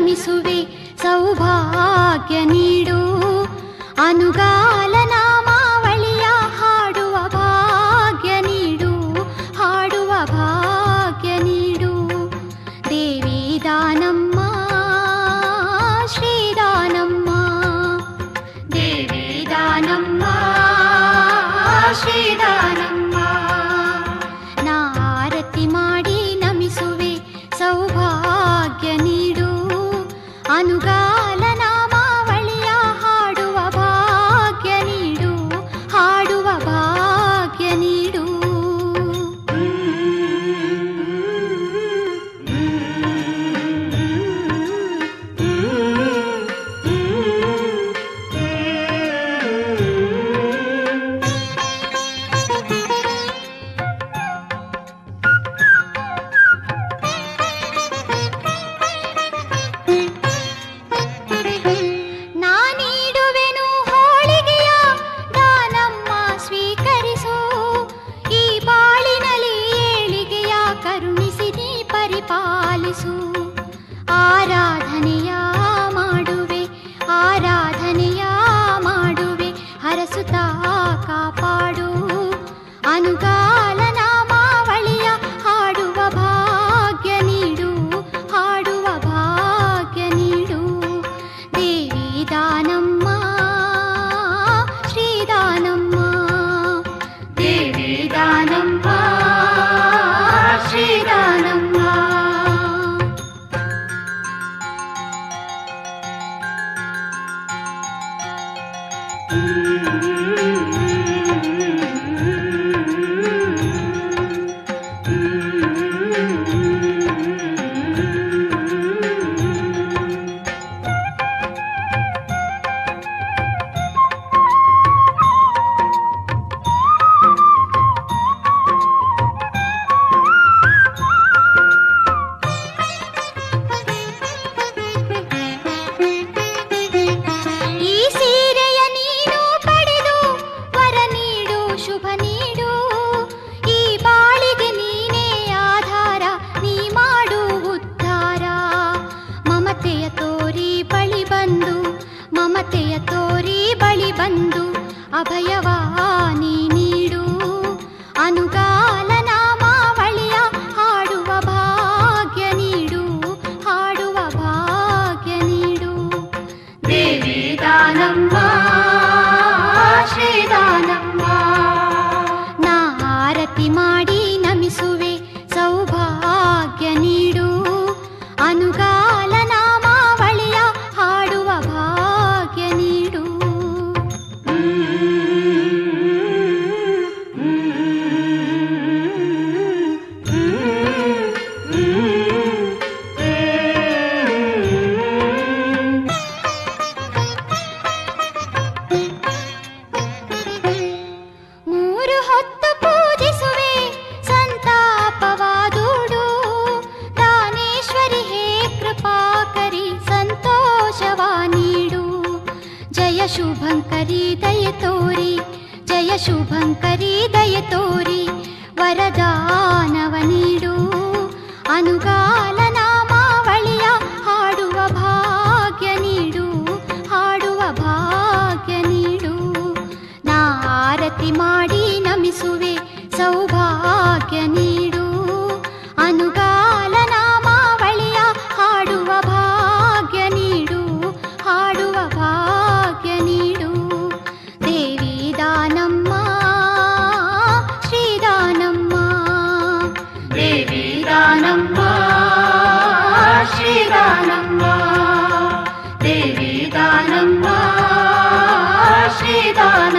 ನಮಿಸುವೆ ಸೌಭಾಗ್ಯ ನೀಡು ಅನುಗಾಲ ನಾಮಾವಳಿಯ ಹಾಡುವ ಭಾಗ್ಯ ನೀಡು ಹಾಡುವ ಭಾಗ್ಯ ನೀಡು ದೇವಿ ದಾನಮ್ಮ ಶ್ರೀದಾನಮ್ಮ ದೇವಿ ದಾನಮ್ಮ ಶ್ರೀದಾನಮ್ಮ ನಾ ಆರತಿ ಮಾಡಿ ನಮಿಸುವೆ ಸೌಭಾಗ್ಯ ನೀಡು ಅನುಗಾಲ ನಾಮಾವಳಿಯ ಹಾಡುವ ಭಾಗ್ಯ ನೀಡು ಹಾಡುವ ಭಾಗ್ಯ ನೀಡು ಆರಾಧನೆಯ ಮಾಡುವೆ ಆರಾಧನೆಯ ಮಾಡುವೆ ಹರಸುತ್ತಾ ಕಾಪಾಡು ಅನುಗಾಲ ನಾಮಾವಳಿಯ ಹಾಡುವ ಭಾಗ್ಯ ನೀಡು ಹಾಡುವ ಭಾಗ್ಯ ನೀಡು ದೇವಿ ದಾನಮ್ಮ ಶ್ರೀದಾನಮ್ಮ ದೇವಿ ದಾನಮ್ಮ ಶ್ರೀದಾನಮ್ಮ ಮಮತೆಯ ತೋರಿ ಬಳಿ ಬಂದು ಅಭಯವಾನಿ ನೀಡು ಅನುಗಾಲ ನಾಮಾವಳಿಯ ಹಾಡುವ ಭಾಗ್ಯ ನೀಡು ಹಾಡುವ ಭಾಗ್ಯ ನೀಡು ದೇವಿ ದಾನಮ್ಮ ಶ್ರೀದಾನಮ್ಮ ನಾ ಆರತಿ ಮಾಡಿ ನಮಿಸುವೆ ಸೌಭಾಗ್ಯ ನೀಡು ಅನುಗಾಲ ನಾಮಾವಳಿಯ ಹಾಡುವ ಭಾಗ್ಯ ನೀಡು ಮೂರು ಹೊತ್ತು ಪೂಜಿಸುವೆ ಸಂತಾಪವಾದೂಡು ದಾನೇಶ್ವರಿ ಹೇ ಕೃಪಾಕರಿ ಸಂತೋಷವಾ ನೀಡು ಜಯ ಶುಭಂಕರಿ ದಯ ತೋರಿ ಜಯ ಶುಭಂಕರಿ ದಯ ತೋರಿ ವರದಾನವ ನೀಡು ಅನುಗಾಲ ನಾಮಾವಳಿಯ ಹಾಡುವ ಭಾಗ್ಯ ನೀಡು ಹಾಡುವ ಭಾಗ್ಯ ನೀಡು ನಾ ಆರತಿ ಮಾಡಿ ನಮಿಸುವೆ ಸೌಭಾಗ್ಯ ನೀಡು ಅನುಗಾಲ ನಾಮಾವಳಿಯ ಹಾಡುವ ಭಾಗ್ಯ ನೀಡು ಹಾಡುವ ಭಾಗ್ಯ ನೀಡು ದೇವಿ ದಾನಮ್ಮ ಶ್ರೀದಾನಮ್ಮ ದೇವಿ ದಾನಮ್ಮ ಶ್ರೀದಾನಮ್ಮ ದೇವಿ ದಾನಮ್ಮ ಶ್ರೀದಾನಮ್ಮ